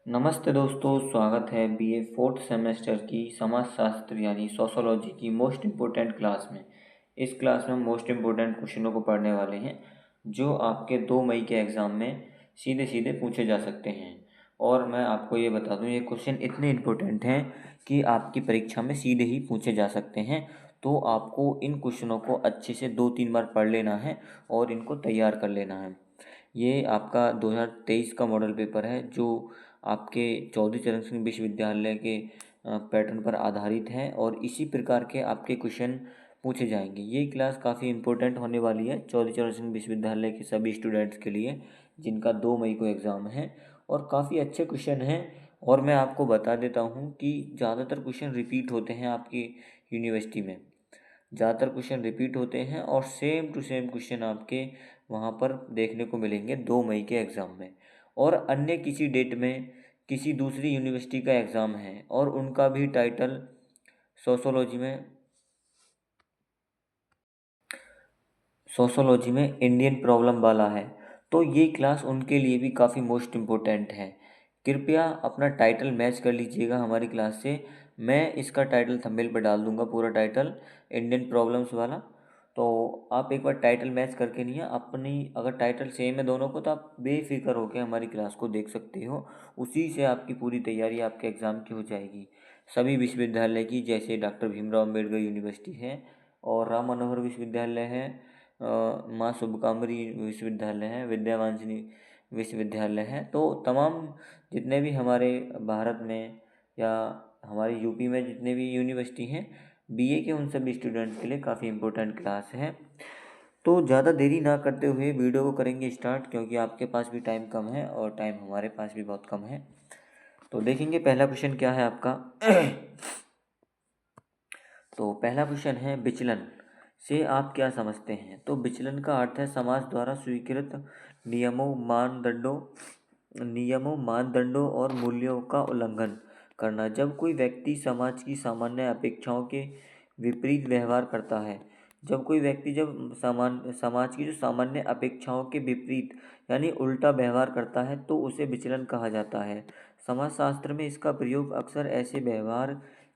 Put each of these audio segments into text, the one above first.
नमस्ते दोस्तों, स्वागत है बीए फोर्थ सेमेस्टर की समाजशास्त्र यानी सोशोलॉजी की मोस्ट इम्पोर्टेंट क्लास में। इस क्लास में हम मोस्ट इम्पोर्टेंट क्वेश्चनों को पढ़ने वाले हैं जो आपके 2 मई के एग्ज़ाम में सीधे सीधे पूछे जा सकते हैं। और मैं आपको ये बता दूं, ये क्वेश्चन इतने इम्पोर्टेंट हैं कि आपकी परीक्षा में सीधे ही पूछे जा सकते हैं। तो आपको इन क्वेश्चनों को अच्छे से 2-3 बार पढ़ लेना है और इनको तैयार कर लेना है। ये आपका 2023 का मॉडल पेपर है जो आपके चौधरी चरण सिंह विश्वविद्यालय के पैटर्न पर आधारित है और इसी प्रकार के आपके क्वेश्चन पूछे जाएंगे। ये क्लास काफ़ी इम्पोर्टेंट होने वाली है चौधरी चरण सिंह विश्वविद्यालय के सभी स्टूडेंट्स के लिए जिनका 2 मई को एग्ज़ाम है। और काफ़ी अच्छे क्वेश्चन हैं। और मैं आपको बता देता हूँ कि ज़्यादातर क्वेश्चन रिपीट होते हैं आपकी यूनिवर्सिटी में। ज़्यादातर क्वेश्चन रिपीट होते हैं और सेम टू सेम क्वेश्चन आपके वहाँ पर देखने को मिलेंगे 2 मई के एग्ज़ाम में। और अन्य किसी डेट में किसी दूसरी यूनिवर्सिटी का एग्ज़ाम है और उनका भी टाइटल सोशोलॉजी में इंडियन प्रॉब्लम वाला है, तो ये क्लास उनके लिए भी काफ़ी मोस्ट इम्पोर्टेंट है। कृपया अपना टाइटल मैच कर लीजिएगा हमारी क्लास से। मैं इसका टाइटल थंबनेल पर डाल दूंगा, पूरा टाइटल इंडियन प्रॉब्लम्स वाला। तो आप एक बार टाइटल मैच करके नहीं है अपनी, अगर टाइटल सेम है दोनों को तो आप बेफिक्र होकर हमारी क्लास को देख सकते हो। उसी से आपकी पूरी तैयारी आपके एग्ज़ाम की हो जाएगी। सभी विश्वविद्यालय की, जैसे डॉक्टर भीमराव अम्बेडकर यूनिवर्सिटी है और राम मनोहर विश्वविद्यालय है, माँ शुभकामरी विश्वविद्यालय है, विद्यावांशिनी विश्वविद्यालय है। तो तमाम जितने भी हमारे भारत में या हमारे यूपी में जितने भी यूनिवर्सिटी हैं बीए के, उन सभी स्टूडेंट्स के लिए काफ़ी इम्पोर्टेंट क्लास है। तो ज़्यादा देरी ना करते हुए वीडियो को करेंगे स्टार्ट, क्योंकि आपके पास भी टाइम कम है और टाइम हमारे पास भी बहुत कम है। तो देखेंगे पहला क्वेश्चन क्या है आपका। तो पहला क्वेश्चन है, विचलन से आप क्या समझते हैं। तो विचलन का अर्थ है समाज द्वारा स्वीकृत नियमों मानदंडों और मूल्यों का उल्लंघन करना। जब कोई व्यक्ति समाज की सामान्य अपेक्षाओं के विपरीत व्यवहार करता है, जब समाज की जो सामान्य अपेक्षाओं के विपरीत यानी उल्टा व्यवहार करता है तो उसे विचलन कहा जाता है। समाजशास्त्र में इसका प्रयोग अक्सर ऐसे व्यवहार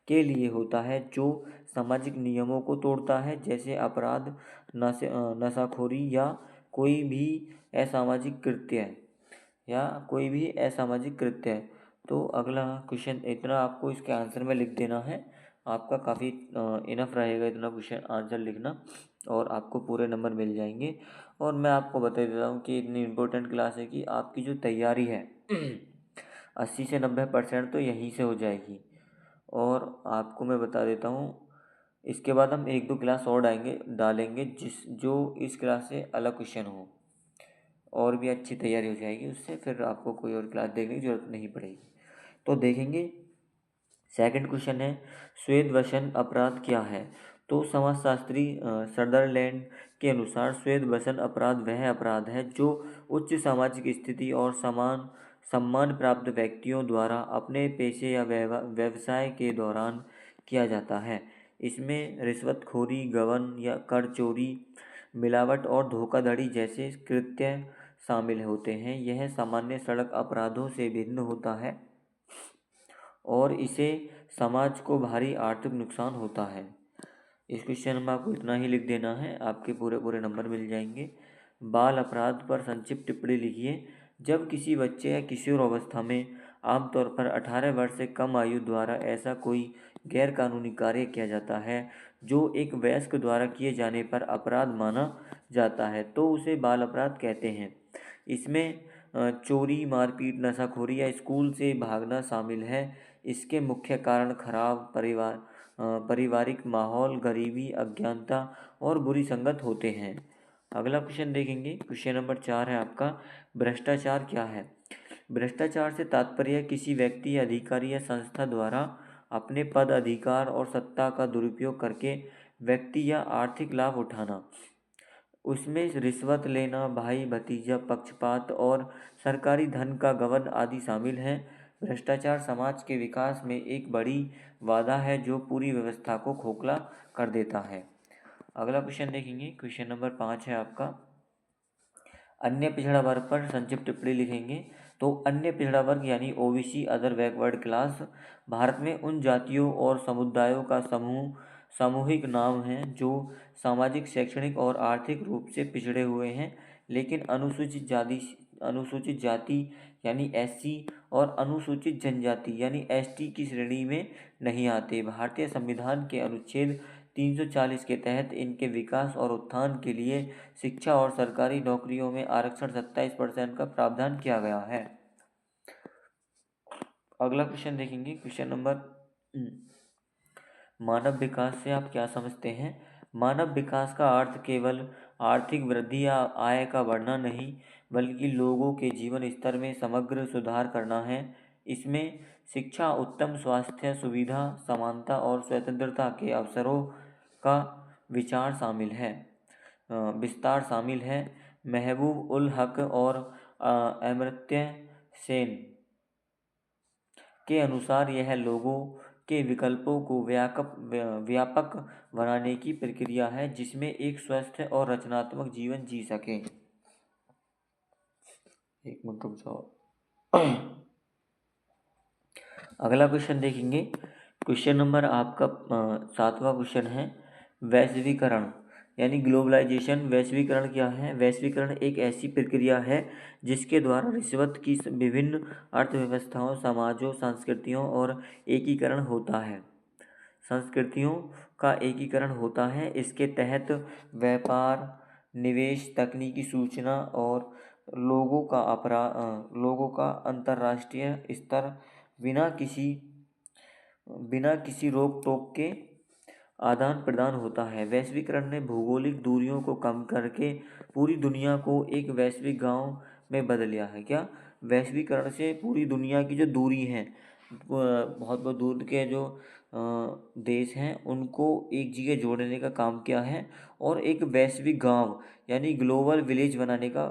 के लिए होता है जो सामाजिक नियमों को तोड़ता है, जैसे अपराध, नशाखोरी या कोई भी असामाजिक कृत्य। तो अगला क्वेश्चन, इतना आपको इसके आंसर में लिख देना है। आपका काफ़ी इनफ रहेगा इतना क्वेश्चन आंसर लिखना और आपको पूरे नंबर मिल जाएंगे। और मैं आपको बता देता हूँ कि इतनी इम्पोर्टेंट क्लास है कि आपकी जो तैयारी है 80 से 90% तो यहीं से हो जाएगी। और आपको मैं बता देता हूँ, इसके बाद हम 1-2 क्लास और डालेंगे जो इस क्लास से अलग क्वेश्चन हो, और भी अच्छी तैयारी हो जाएगी उससे। फिर आपको कोई और क्लास देखने की ज़रूरत नहीं पड़ेगी। तो देखेंगे सेकंड क्वेश्चन है, श्वेत वसन अपराध क्या है। तो समाजशास्त्री सदरलैंड के अनुसार श्वेत वसन अपराध वह अपराध है जो उच्च सामाजिक स्थिति और समान सम्मान प्राप्त व्यक्तियों द्वारा अपने पेशे या व्यवसाय के दौरान किया जाता है। इसमें रिश्वतखोरी, गबन या कर चोरी, मिलावट और धोखाधड़ी जैसे कृत्य शामिल होते हैं। यह सामान्य सड़क अपराधों से भिन्न होता है और इसे समाज को भारी आर्थिक नुकसान होता है। इस क्वेश्चन में आपको इतना ही लिख देना है, आपके पूरे पूरे नंबर मिल जाएंगे। बाल अपराध पर संक्षिप्त टिप्पणी लिखिए। जब किसी बच्चे या किशोर अवस्था में, आमतौर पर 18 वर्ष से कम आयु द्वारा ऐसा कोई गैर कानूनी कार्य किया जाता है जो एक वयस्क द्वारा किए जाने पर अपराध माना जाता है, तो उसे बाल अपराध कहते हैं। इसमें चोरी, मारपीट, नशाखोरी या स्कूल से भागना शामिल है। इसके मुख्य कारण खराब पारिवारिक माहौल, गरीबी, अज्ञानता और बुरी संगत होते हैं। अगला क्वेश्चन देखेंगे, क्वेश्चन नंबर 4 है आपका, भ्रष्टाचार क्या है। भ्रष्टाचार से तात्पर्य किसी व्यक्ति, अधिकारी या संस्था द्वारा अपने पद, अधिकार और सत्ता का दुरुपयोग करके व्यक्ति या आर्थिक लाभ उठाना। उसमें रिश्वत लेना, भाई भतीजा पक्षपात और सरकारी धन का गबन आदि शामिल हैं। भ्रष्टाचार समाज के विकास में एक बड़ी बाधा है जो पूरी व्यवस्था को खोखला कर देता है। अगला क्वेश्चन देखेंगे, क्वेश्चन नंबर 5 है आपका, अन्य पिछड़ा वर्ग पर संक्षिप्त टिप्पणी लिखेंगे। तो अन्य पिछड़ा वर्ग यानी OBC other backward class Bharat में उन जातियों और समुदायों का सामूहिक नाम है जो सामाजिक, शैक्षणिक और आर्थिक रूप से पिछड़े हुए हैं, लेकिन अनुसूचित जाति यानी एससी और अनुसूचित जनजाति यानी एसटी की श्रेणी में नहीं आते। भारतीय संविधान के अनुच्छेद 340 के तहत इनके विकास और उत्थान के लिए शिक्षा और सरकारी नौकरियों में आरक्षण 27% का प्रावधान किया गया है। अगला क्वेश्चन देखेंगे, क्वेश्चन नंबर मानव विकास से आप क्या समझते हैं। मानव विकास का अर्थ केवल आर्थिक वृद्धि या आय का बढ़ना नहीं, बल्कि लोगों के जीवन स्तर में समग्र सुधार करना है। इसमें शिक्षा, उत्तम स्वास्थ्य सुविधा, समानता और स्वतंत्रता के अवसरों का विस्तार शामिल है। महबूब उल हक और अमर्त्य सेन के अनुसार यह लोगों के विकल्पों को व्यापक बनाने की प्रक्रिया है जिसमें एक स्वस्थ और रचनात्मक जीवन जी सके। एक मिनट रुक जाओ। अगला क्वेश्चन देखेंगे, क्वेश्चन नंबर आपका 7वां क्वेश्चन है, वैश्वीकरण यानी ग्लोबलाइजेशन। वैश्वीकरण क्या है। वैश्वीकरण एक ऐसी प्रक्रिया है जिसके द्वारा रिश्वत की विभिन्न अर्थव्यवस्थाओं, समाजों, संस्कृतियों का एकीकरण होता है। इसके तहत व्यापार, निवेश, तकनीकी सूचना और लोगों का अंतर्राष्ट्रीय स्तर बिना किसी रोक टोक के आदान प्रदान होता है। वैश्वीकरण ने भौगोलिक दूरियों को कम करके पूरी दुनिया को एक वैश्विक गांव में बदल लिया है। क्या वैश्वीकरण से पूरी दुनिया की जो दूरी है, बहुत बहुत दूर के जो देश हैं उनको एक जगह जोड़ने का काम किया है और एक वैश्विक गांव यानी ग्लोबल विलेज बनाने का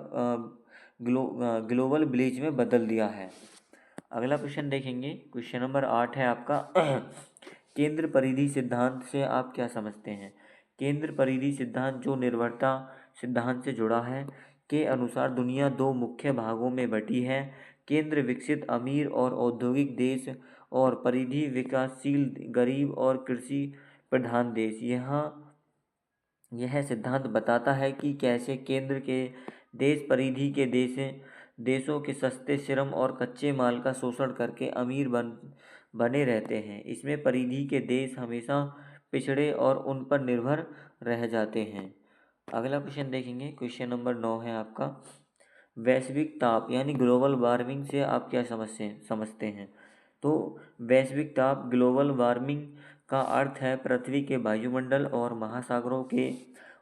ग्लोबल विलेज में बदल दिया है। अगला क्वेश्चन देखेंगे, क्वेश्चन नंबर 8 है आपका केंद्र परिधि सिद्धांत से आप क्या समझते हैं। केंद्र परिधि सिद्धांत जो निर्भरता सिद्धांत से जुड़ा है के अनुसार दुनिया दो मुख्य भागों में बटी है। केंद्र विकसित अमीर और औद्योगिक देश और परिधि विकासशील गरीब और कृषि प्रधान देश। यह सिद्धांत बताता है कि कैसे केंद्र के देश परिधि के देशों के सस्ते श्रम और कच्चे माल का शोषण करके अमीर बने रहते हैं। इसमें परिधि के देश हमेशा पिछड़े और उन पर निर्भर रह जाते हैं। अगला क्वेश्चन देखेंगे, क्वेश्चन नंबर 9 है आपका वैश्विक ताप यानी ग्लोबल वार्मिंग से आप क्या समझते हैं। तो वैश्विक ताप ग्लोबल वार्मिंग का अर्थ है पृथ्वी के वायुमंडल और महासागरों के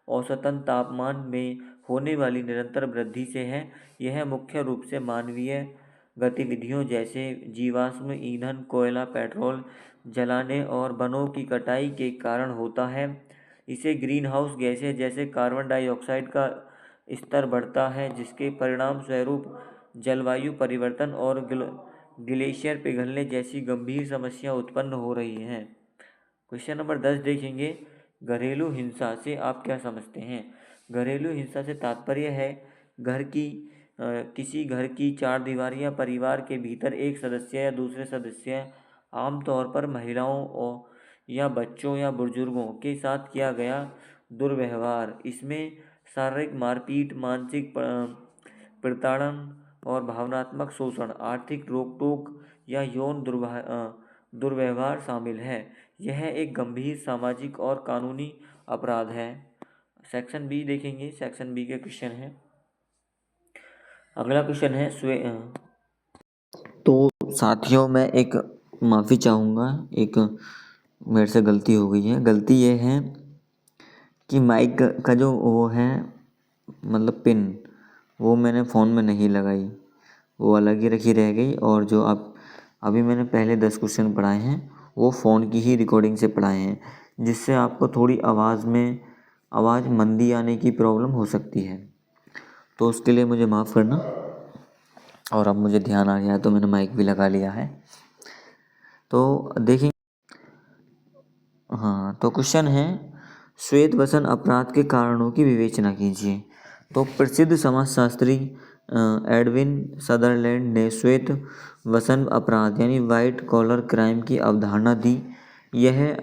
औसतन तापमान में होने वाली निरंतर वृद्धि से है। यह मुख्य रूप से मानवीय गतिविधियों जैसे जीवाश्म ईंधन, कोयला, पेट्रोल जलाने और वनों की कटाई के कारण होता है। इसे ग्रीन हाउस गैसें जैसे कार्बन डाइऑक्साइड का स्तर बढ़ता है, जिसके परिणाम स्वरूप जलवायु परिवर्तन और ग्लेशियर पिघलने जैसी गंभीर समस्या उत्पन्न हो रही हैं। क्वेश्चन नंबर 10 देखेंगे, घरेलू हिंसा से आप क्या समझते हैं। घरेलू हिंसा से तात्पर्य है किसी घर की चार दीवारी या परिवार के भीतर एक सदस्य या दूसरे सदस्य, आमतौर पर महिलाओं या बच्चों या बुजुर्गों के साथ किया गया दुर्व्यवहार। इसमें शारीरिक मारपीट, मानसिक प्रताड़न और भावनात्मक शोषण, आर्थिक रोक-टोक या यौन दुर्व्यवहार शामिल है। यह एक गंभीर सामाजिक और कानूनी अपराध है। सेक्शन बी देखेंगे, सेक्शन बी के क्वेश्चन है। अगला क्वेश्चन है तो साथियों मैं एक माफ़ी चाहूँगा, एक मेरे से गलती हो गई है। गलती ये है कि माइक का जो वो है मतलब पिन वो मैंने फ़ोन में नहीं लगाई, वो अलग ही रखी रह गई। और जो आप अभी मैंने पहले 10 क्वेश्चन पढ़ाए हैं वो फ़ोन की ही रिकॉर्डिंग से पढ़ाए हैं, जिससे आपको थोड़ी आवाज़ मंदी आने की प्रॉब्लम हो सकती है। तो उसके लिए मुझे माफ़ करना। और अब मुझे ध्यान आ गया तो मैंने माइक भी लगा लिया है। तो देखें, हाँ, तो क्वेश्चन है श्वेत वसन अपराध के कारणों की विवेचना कीजिए। तो प्रसिद्ध समाजशास्त्री एडविन सदरलैंड ने श्वेत वसन अपराध यानी वाइट कॉलर क्राइम की अवधारणा दी। यह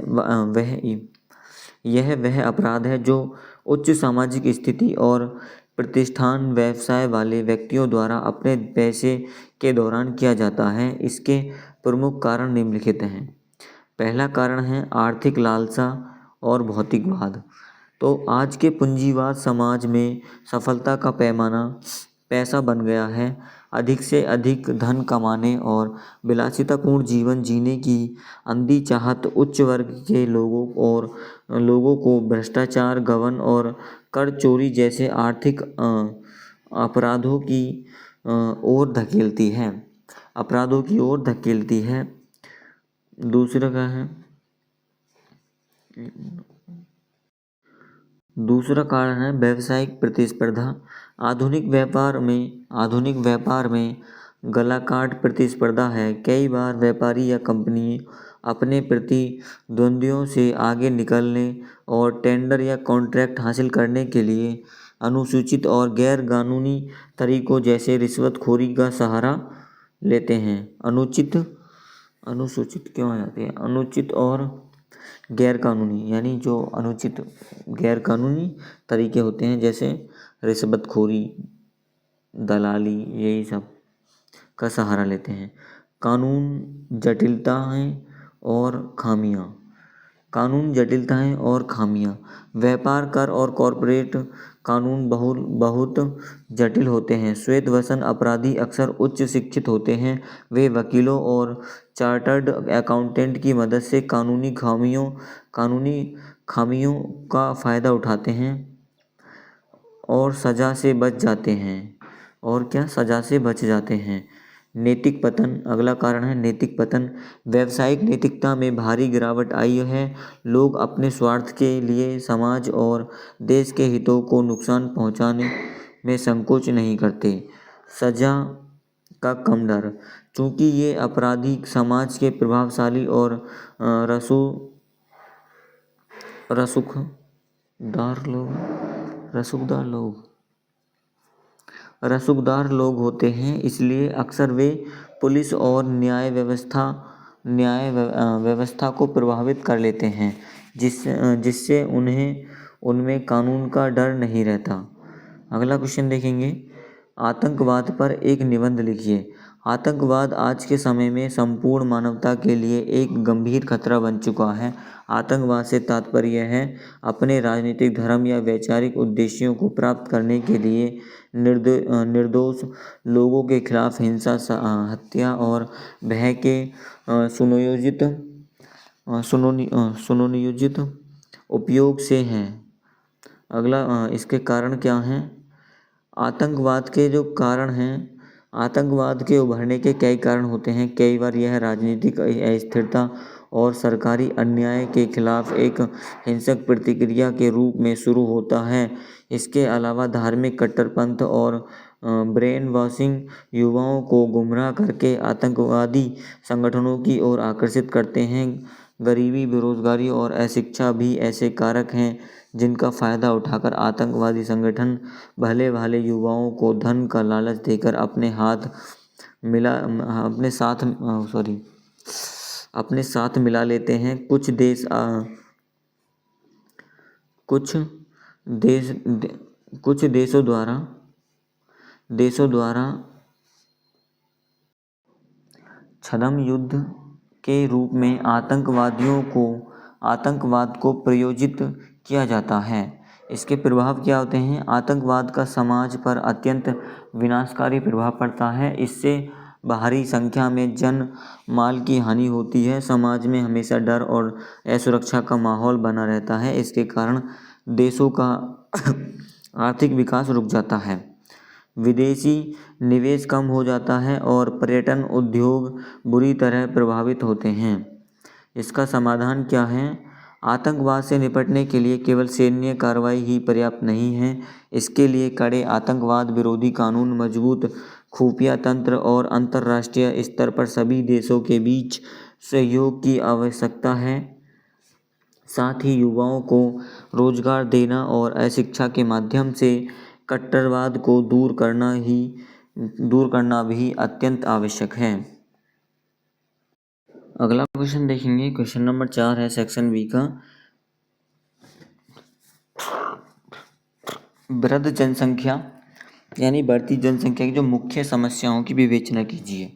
वह अपराध है जो उच्च सामाजिक स्थिति और प्रतिष्ठान व्यवसाय वाले व्यक्तियों द्वारा अपने पैसे के दौरान किया जाता है। इसके प्रमुख कारण निम्नलिखित हैं। पहला कारण है आर्थिक लालसा और भौतिकवाद। तो आज के पूंजीवाद समाज में सफलता का पैमाना पैसा बन गया है। अधिक से अधिक धन कमाने और विलासितापूर्ण जीवन जीने की अंधी चाहत उच्च वर्ग के लोगों को भ्रष्टाचार, गबन और कर चोरी जैसे आर्थिक अपराधों की ओर धकेलती है। दूसरा क्या है? दूसरा कारण है व्यावसायिक प्रतिस्पर्धा। आधुनिक व्यापार में गलाकाट प्रतिस्पर्धा है। कई बार व्यापारी या कंपनी अपने प्रतिद्वंद्वियों से आगे निकलने और टेंडर या कॉन्ट्रैक्ट हासिल करने के लिए अनुचित और गैर कानूनी तरीकों जैसे रिश्वतखोरी का सहारा लेते हैं। अनुचित और गैर कानूनी यानी जो अनुचित गैर कानूनी तरीके होते हैं जैसे रिश्वतखोरी, दलाली, यही सब का सहारा लेते हैं। कानून जटिलताएं और खामियां। व्यापार, कर और कॉर्पोरेट कानून बहुत जटिल होते हैं। श्वेत वसन अपराधी अक्सर उच्च शिक्षित होते हैं। वे वकीलों और चार्टर्ड अकाउंटेंट की मदद से कानूनी खामियों का फायदा उठाते हैं और सजा से बच जाते हैं। नैतिक पतन। अगला कारण है नैतिक पतन। व्यावसायिक नैतिकता में भारी गिरावट आई है। लोग अपने स्वार्थ के लिए समाज और देश के हितों को नुकसान पहुंचाने में संकोच नहीं करते। सजा का कम डर। चूंकि ये अपराधी समाज के प्रभावशाली और रसूखदार लोग होते हैं, इसलिए अक्सर वे पुलिस और न्याय व्यवस्था को प्रभावित कर लेते हैं, जिससे उनमें कानून का डर नहीं रहता। अगला क्वेश्चन देखेंगे। आतंकवाद पर एक निबंध लिखिए। आतंकवाद आज के समय में संपूर्ण मानवता के लिए एक गंभीर खतरा बन चुका है। आतंकवाद से तात्पर्य है अपने राजनीतिक, धर्म या वैचारिक उद्देश्यों को प्राप्त करने के लिए निर्दोष लोगों के खिलाफ हिंसा, हत्या और भय के सुनियोजित उपयोग से है। अगला इसके कारण क्या हैं? आतंकवाद के उभरने के कई कारण होते हैं। कई बार यह राजनीतिक अस्थिरता और सरकारी अन्याय के खिलाफ एक हिंसक प्रतिक्रिया के रूप में शुरू होता है। इसके अलावा धार्मिक कट्टरपंथ और ब्रेन वॉशिंग युवाओं को गुमराह करके आतंकवादी संगठनों की ओर आकर्षित करते हैं। गरीबी, बेरोजगारी और अशिक्षा भी ऐसे कारक हैं जिनका फायदा उठाकर आतंकवादी संगठन भले भाले युवाओं को धन का लालच देकर अपने साथ मिला लेते हैं। कुछ देशों द्वारा छद्म युद्ध के रूप में आतंकवाद को प्रायोजित किया जाता है। इसके प्रभाव क्या होते हैं? आतंकवाद का समाज पर अत्यंत विनाशकारी प्रभाव पड़ता है। इससे भारी संख्या में जन माल की हानि होती है। समाज में हमेशा डर और असुरक्षा का माहौल बना रहता है। इसके कारण देशों का आर्थिक विकास रुक जाता है, विदेशी निवेश कम हो जाता है और पर्यटन उद्योग बुरी तरह प्रभावित होते हैं। इसका समाधान क्या है? आतंकवाद से निपटने के लिए केवल सैन्य कार्रवाई ही पर्याप्त नहीं है। इसके लिए कड़े आतंकवाद विरोधी कानून, मजबूत खुफिया तंत्र और अंतर्राष्ट्रीय स्तर पर सभी देशों के बीच सहयोग की आवश्यकता है। साथ ही युवाओं को रोजगार देना और अशिक्षा के माध्यम से कट्टरवाद को दूर करना ही दूर करना भी अत्यंत आवश्यक है। अगला क्वेश्चन देखेंगे, क्वेश्चन नंबर 4 है सेक्शन बी का। वृद्ध जनसंख्या यानी बढ़ती जनसंख्या की जो मुख्य समस्याओं की विवेचना कीजिए।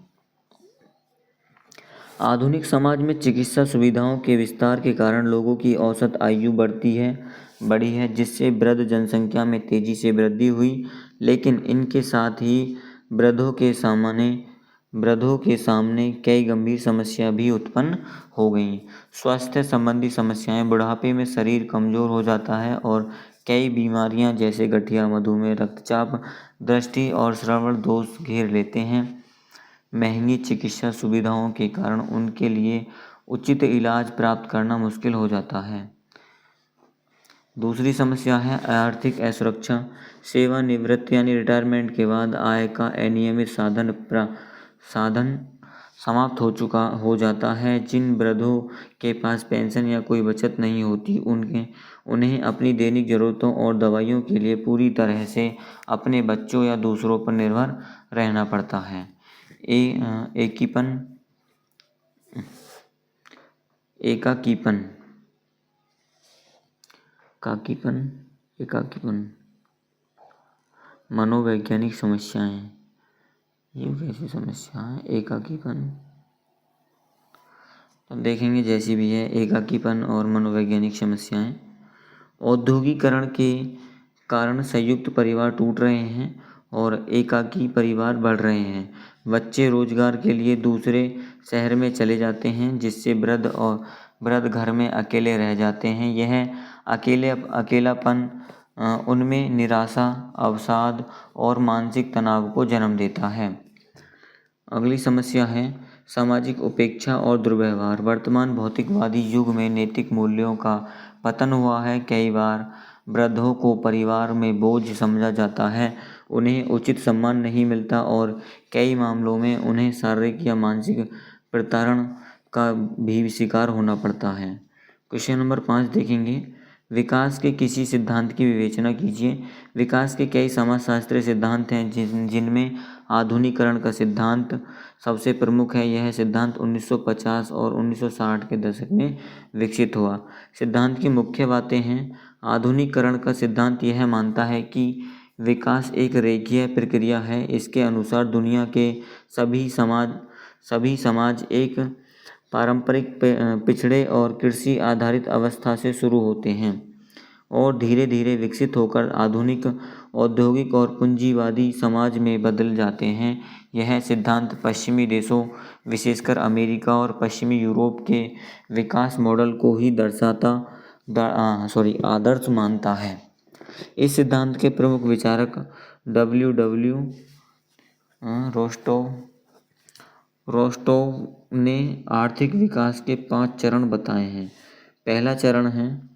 आधुनिक समाज में चिकित्सा सुविधाओं के विस्तार के कारण लोगों की औसत आयु बढ़ी है, जिससे वृद्ध जनसंख्या में तेजी से वृद्धि हुई। लेकिन इनके साथ ही वृद्धों के सामने कई गंभीर समस्या भी उत्पन्न हो गई। स्वास्थ्य संबंधी समस्याएं, बुढ़ापे में शरीर कमजोर हो जाता है और कई बीमारियां जैसे गठिया, मधुमेह, रक्तचाप, दृष्टि और श्रवण दोष घेर लेते हैं। महंगी चिकित्सा सुविधाओं के कारण उनके लिए उचित इलाज प्राप्त करना मुश्किल हो जाता है। दूसरी समस्या है आर्थिक असुरक्षा। सेवानिवृत्ति यानी रिटायरमेंट के बाद आय का अनियमित साधन समाप्त हो जाता है। जिन वृद्धों के पास पेंशन या कोई बचत नहीं होती, उन्हें अपनी दैनिक जरूरतों और दवाइयों के लिए पूरी तरह से अपने बच्चों या दूसरों पर निर्भर रहना पड़ता है। एकाकीपन, मनोवैज्ञानिक समस्याएं। ये कैसी समस्या है एकाकीपन? तो देखेंगे जैसी भी है, एकाकीपन और मनोवैज्ञानिक समस्याएं। औद्योगिकरण के कारण संयुक्त परिवार टूट रहे हैं और एकाकी परिवार बढ़ रहे हैं। बच्चे रोजगार के लिए दूसरे शहर में चले जाते हैं, जिससे वृद्ध घर में अकेले रह जाते हैं। यह अकेलापन उनमें निराशा, अवसाद और मानसिक तनाव को जन्म देता है। अगली समस्या है सामाजिक उपेक्षा और दुर्व्यवहार। वर्तमान भौतिकवादी युग में नैतिक मूल्यों का पतन हुआ है। कई बार वृद्धों को परिवार में बोझ समझा जाता है, उन्हें उचित सम्मान नहीं मिलता और कई मामलों में उन्हें शारीरिक या मानसिक प्रताड़ना का भी शिकार होना पड़ता है। क्वेश्चन नंबर 5 देखेंगे, विकास के किसी सिद्धांत की विवेचना कीजिए। विकास के कई समाजशास्त्रीय सिद्धांत हैं, जिनमें आधुनिकीकरण का सिद्धांत सबसे प्रमुख है। यह सिद्धांत 1950 और 1960 के दशक में विकसित हुआ। सिद्धांत की मुख्य बातें हैं। आधुनिकीकरण का सिद्धांत यह मानता है कि विकास एक रेखीय प्रक्रिया है। इसके अनुसार दुनिया के सभी समाज एक पारंपरिक पिछड़े और कृषि आधारित अवस्था से शुरू होते हैं और धीरे धीरे विकसित होकर आधुनिक औद्योगिक और पूंजीवादी समाज में बदल जाते हैं। यह सिद्धांत पश्चिमी देशों, विशेषकर अमेरिका और पश्चिमी यूरोप के विकास मॉडल को ही आदर्श मानता है। इस सिद्धांत के प्रमुख विचारक डब्ल्यू रोस्टोव ने आर्थिक विकास के 5 चरण बताए हैं। पहला चरण है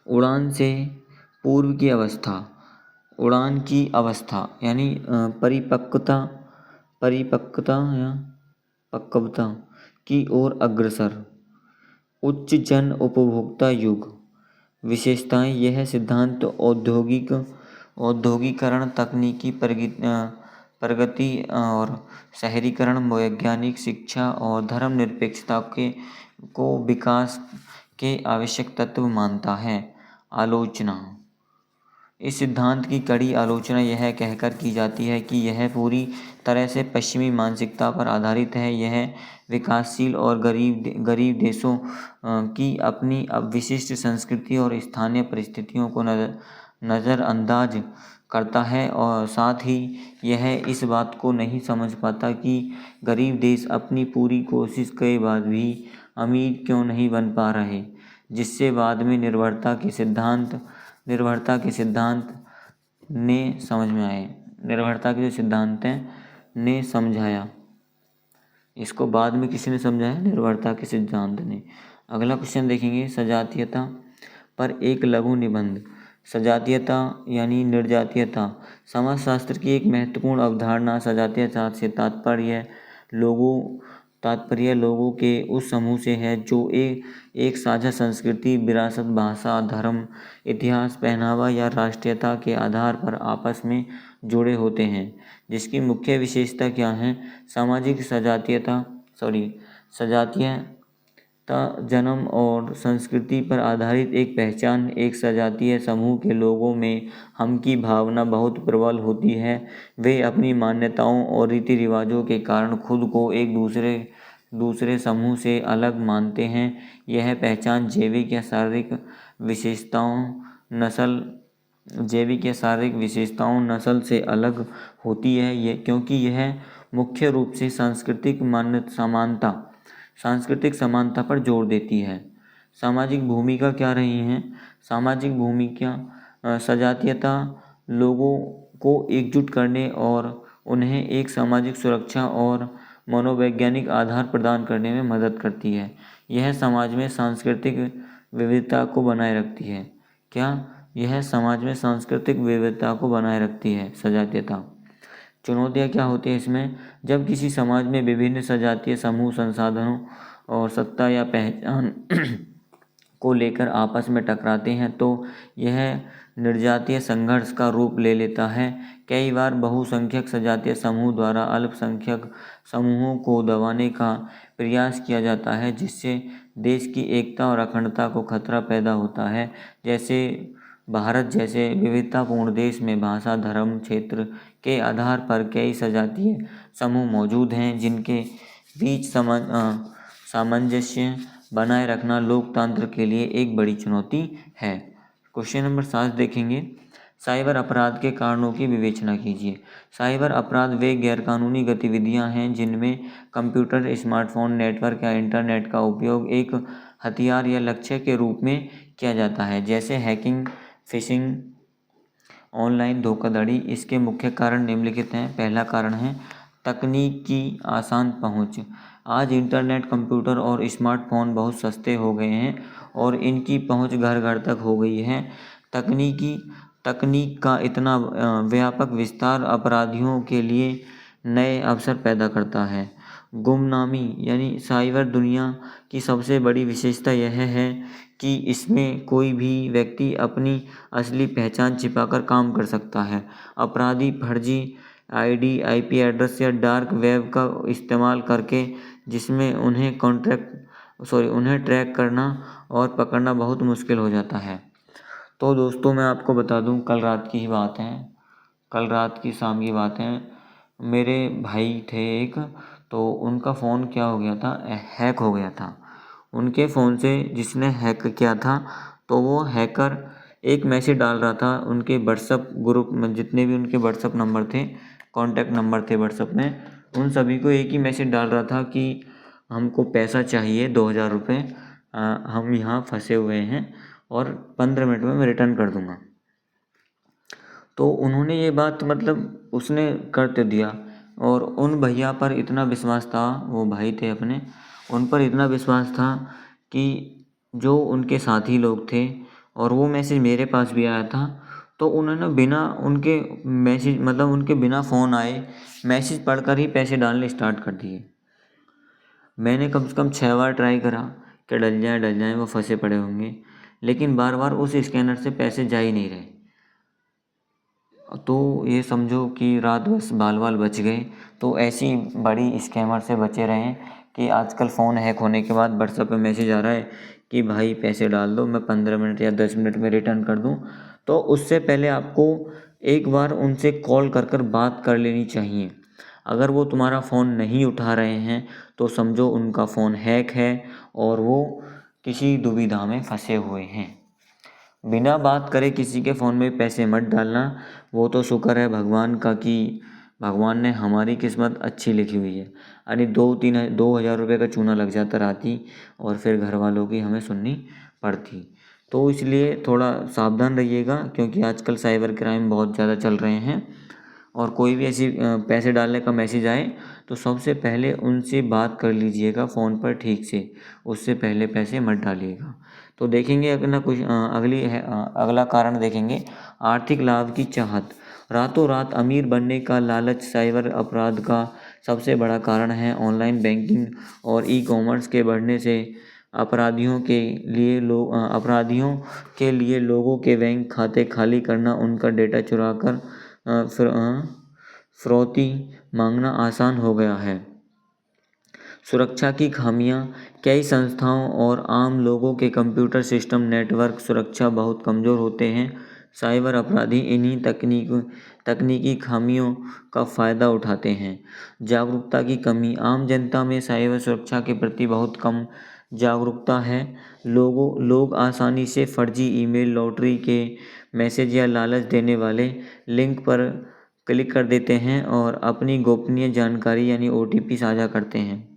उड़ान से पूर्व की अवस्था। उड़ान की अवस्था यानी परिपक्वता या पक्वता की ओर अग्रसर। उच्च जन उपभोक्ता युग। विशेषताएं, यह सिद्धांत औद्योगिकरण, तकनीकी प्रगति और शहरीकरण, वैज्ञानिक शिक्षा और धर्मनिरपेक्षता को विकास के आवश्यक तत्व मानता है। आलोचना, इस सिद्धांत की कड़ी आलोचना यह कहकर की जाती है कि यह पूरी तरह से पश्चिमी मानसिकता पर आधारित है। यह विकासशील और गरीब देशों की अपनी विशिष्ट संस्कृति और स्थानीय परिस्थितियों को नज़रअंदाज करता है और साथ ही यह इस बात को नहीं समझ पाता कि गरीब देश अपनी पूरी कोशिश के बाद भी अमीर क्यों नहीं बन पा रहे, जिससे बाद में निर्भरता के सिद्धांत ने समझाया। इसको बाद में किसी ने समझाया? निर्भरता के सिद्धांत ने। अगला क्वेश्चन देखेंगे, सजातीयता पर एक लघु निबंध। सजातीयता यानी निर्जातीयता समाजशास्त्र की एक महत्वपूर्ण अवधारणा। सजातीयता से तात्पर्य लोगों के उस समूह से है जो एक साझा संस्कृति, विरासत, भाषा, धर्म, इतिहास, पहनावा या राष्ट्रीयता के आधार पर आपस में जुड़े होते हैं। जिसकी मुख्य विशेषता क्या है? सामाजिक सजातीयता जन्म और संस्कृति पर आधारित एक पहचान। एक सजातीय समूह के लोगों में हम की भावना बहुत प्रबल होती है। वे अपनी मान्यताओं और रीति रिवाजों के कारण खुद को एक दूसरे समूह से अलग मानते हैं। यह पहचान जैविक या शारीरिक विशेषताओं नस्ल से अलग होती है, क्योंकि यह मुख्य रूप से सांस्कृतिक समानता पर जोर देती है। सामाजिक भूमिका क्या रही है? सामाजिक भूमिका सजातीयता लोगों को एकजुट करने और उन्हें एक सामाजिक सुरक्षा और मनोवैज्ञानिक आधार प्रदान करने में मदद करती है। यह समाज में सांस्कृतिक विविधता को बनाए रखती है। यह समाज में सांस्कृतिक विविधता को बनाए रखती है सजातीयता। चुनौतियाँ क्या होती हैं इसमें? जब किसी समाज में विभिन्न सजातीय समूह संसाधनों और सत्ता या पहचान को लेकर आपस में टकराते हैं तो यह निर्जातीय संघर्ष का रूप ले लेता है। कई बार बहुसंख्यक सजातीय समूह द्वारा अल्पसंख्यक समूहों को दबाने का प्रयास किया जाता है, जिससे देश की एकता और अखंडता को खतरा पैदा होता है। जैसे भारत जैसे विविधतापूर्ण देश में भाषा, धर्म, क्षेत्र के आधार पर कई सजातीय समूह मौजूद हैं, जिनके बीच सामंजस्य बनाए रखना लोकतंत्र के लिए एक बड़ी चुनौती है। क्वेश्चन नंबर 7 देखेंगे। साइबर अपराध के कारणों की विवेचना कीजिए। साइबर अपराध वे गैरकानूनी गतिविधियां हैं जिनमें कंप्यूटर, स्मार्टफोन, नेटवर्क या इंटरनेट का उपयोग एक हथियार या लक्ष्य के रूप में किया जाता है, जैसे हैकिंग, फिशिंग, ऑनलाइन धोखाधड़ी। इसके मुख्य कारण निम्नलिखित हैं। पहला कारण है तकनीक की आसान पहुंच। आज इंटरनेट, कंप्यूटर और स्मार्टफोन बहुत सस्ते हो गए हैं और इनकी पहुंच घर घर तक हो गई है। तकनीक का इतना व्यापक विस्तार अपराधियों के लिए नए अवसर पैदा करता है। गुमनामी यानी साइबर दुनिया की सबसे बड़ी विशेषता यह है कि इसमें कोई भी व्यक्ति अपनी असली पहचान छिपाकर काम कर सकता है। अपराधी फर्जी आईडी, आईपी एड्रेस या डार्क वेब का इस्तेमाल करके, जिसमें उन्हें ट्रैक करना और पकड़ना बहुत मुश्किल हो जाता है। तो दोस्तों मैं आपको बता दूं, कल रात की शाम की बात है। मेरे भाई थे एक, तो उनका फ़ोन क्या हो गया था, हैक हो गया था। उनके फ़ोन से जिसने हैक किया था, तो वो हैकर एक मैसेज डाल रहा था उनके व्हाट्सअप ग्रुप में, जितने भी उनके व्हाट्सअप नंबर थे, कॉन्टैक्ट नंबर थे व्हाट्सअप में, उन सभी को एक ही मैसेज डाल रहा था कि हमको पैसा चाहिए 2000 रुपये, हम यहाँ फंसे हुए हैं और 15 मिनट में मैं रिटर्न कर दूँगा। तो उन्होंने ये बात उसने कर तो दिया, और उन भैया पर इतना विश्वास था, वो भाई थे अपने, उन पर इतना विश्वास था कि जो उनके साथी लोग थे, और वो मैसेज मेरे पास भी आया था, तो उन्होंने बिना उनके उनके बिना फ़ोन आए मैसेज पढ़कर ही पैसे डालने स्टार्ट कर दिए। मैंने कम से कम 6 बार ट्राई करा कि डल जाए वो फंसे पड़े होंगे, लेकिन बार बार उस स्कैनर से पैसे जा ही नहीं रहे। तो ये समझो कि रात बस बाल बाल बच गए। तो ऐसी बड़ी स्कैमर से बचे रहें कि आजकल फ़ोन हैक होने के बाद व्हाट्सएप पे मैसेज आ रहा है कि भाई पैसे डाल दो, मैं 15 मिनट या 10 मिनट में रिटर्न कर दूं। तो उससे पहले आपको एक बार उनसे कॉल कर बात कर लेनी चाहिए। अगर वो तुम्हारा फ़ोन नहीं उठा रहे हैं तो समझो उनका फ़ोन हैक है और वो किसी दुविधा में फंसे हुए हैं। बिना बात करे किसी के फ़ोन में पैसे मत डालना। वो तो शुक्र है भगवान का कि भगवान ने हमारी किस्मत अच्छी लिखी हुई है, यानी 2,000 रुपये का चूना लग जाता राती, और फिर घर वालों की हमें सुननी पड़ती। तो इसलिए थोड़ा सावधान रहिएगा, क्योंकि आजकल साइबर क्राइम बहुत ज़्यादा चल रहे हैं, और कोई भी ऐसी पैसे डालने का मैसेज आए तो सबसे पहले उनसे बात कर लीजिएगा फ़ोन पर ठीक से, उससे पहले पैसे मत डालिएगा। तो देखेंगे अगला कारण देखेंगे, आर्थिक लाभ की चाहत। रातों रात अमीर बनने का लालच साइबर अपराध का सबसे बड़ा कारण है। ऑनलाइन बैंकिंग और ई कॉमर्स के बढ़ने से अपराधियों के लिए लोगों के बैंक खाते खाली करना, उनका डेटा चुरा कर फिरौती मांगना आसान हो गया है। सुरक्षा की खामियां, कई संस्थाओं और आम लोगों के कंप्यूटर सिस्टम नेटवर्क सुरक्षा बहुत कमज़ोर होते हैं। साइबर अपराधी इन्हीं तकनीकी खामियों का फ़ायदा उठाते हैं। जागरूकता की कमी, आम जनता में साइबर सुरक्षा के प्रति बहुत कम जागरूकता है। लोग आसानी से फर्जी ईमेल, लॉटरी के मैसेज या लालच देने वाले लिंक पर क्लिक कर देते हैं और अपनी गोपनीय जानकारी यानी OTP साझा करते हैं।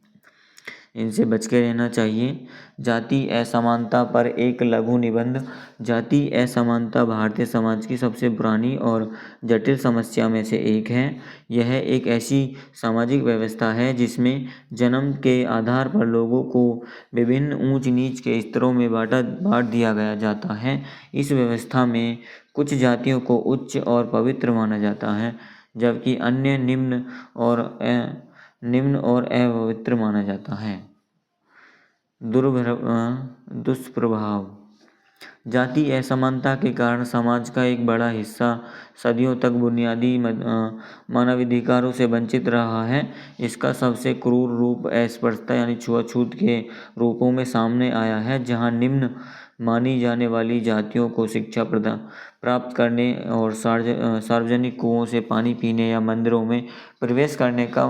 इनसे बच के रहना चाहिए। जाति असमानता पर एक लघु निबंध। जाति असमानता भारतीय समाज की सबसे पुरानी और जटिल समस्या में से एक है। यह एक ऐसी सामाजिक व्यवस्था है जिसमें जन्म के आधार पर लोगों को विभिन्न ऊंच नीच के स्तरों में बांट दिया गया जाता है। इस व्यवस्था में कुछ जातियों को उच्च और पवित्र माना जाता है, जबकि अन्य निम्न और अपवित्र माना जाता है। दुष्प्रभाव, जाति असमानता के कारण समाज का एक बड़ा हिस्सा सदियों तक बुनियादी मानवाधिकारों से वंचित रहा है। इसका सबसे क्रूर रूप अस्पृश्यता यानी छुआछूत के रूपों में सामने आया है, जहां निम्न मानी जाने वाली जातियों को शिक्षा प्राप्त करने और सार्वजनिक कुओं से पानी पीने या मंदिरों में प्रवेश करने का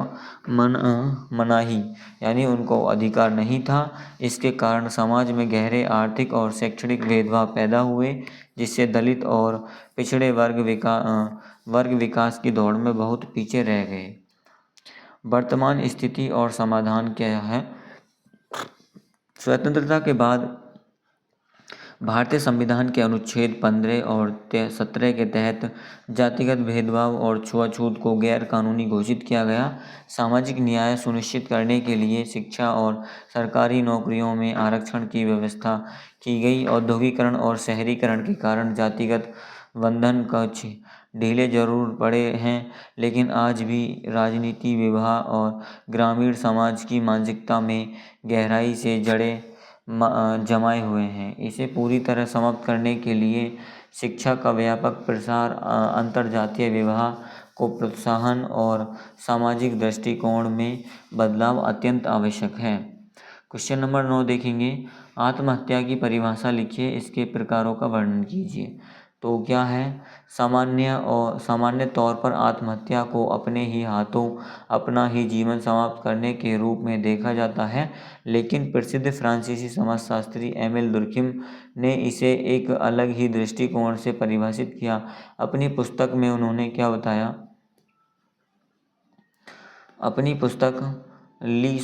मनाही यानी उनको अधिकार नहीं था। इसके कारण समाज में गहरे आर्थिक और शैक्षणिक भेदभाव पैदा हुए, जिससे दलित और पिछड़े वर्ग विकास की दौड़ में बहुत पीछे रह गए। वर्तमान स्थिति और समाधान क्या है? स्वतंत्रता के बाद भारतीय संविधान के अनुच्छेद 15 और 17 के तहत जातिगत भेदभाव और छुआछूत को गैर कानूनी घोषित किया गया। सामाजिक न्याय सुनिश्चित करने के लिए शिक्षा और सरकारी नौकरियों में आरक्षण की व्यवस्था की गई। औद्योगिकरण और शहरीकरण के कारण जातिगत बंधन कुछ ढीले जरूर पड़े हैं, लेकिन आज भी राजनीति, विवाह और ग्रामीण समाज की मानसिकता में गहराई से जड़ें जमाए हुए हैं। इसे पूरी तरह समाप्त करने के लिए शिक्षा का व्यापक प्रसार, अंतरजातीय विवाह को प्रोत्साहन और सामाजिक दृष्टिकोण में बदलाव अत्यंत आवश्यक है। क्वेश्चन नंबर 9 देखेंगे। आत्महत्या की परिभाषा लिखिए, इसके प्रकारों का वर्णन कीजिए। तो क्या है? सामान्य तौर पर आत्महत्या को अपने ही हाथों अपना ही जीवन समाप्त करने के रूप में देखा जाता है, लेकिन प्रसिद्ध फ्रांसीसी समाजशास्त्री एमिल दुर्खिम ने इसे एक अलग ही दृष्टिकोण से परिभाषित किया। अपनी पुस्तक में उन्होंने क्या बताया? अपनी पुस्तक ली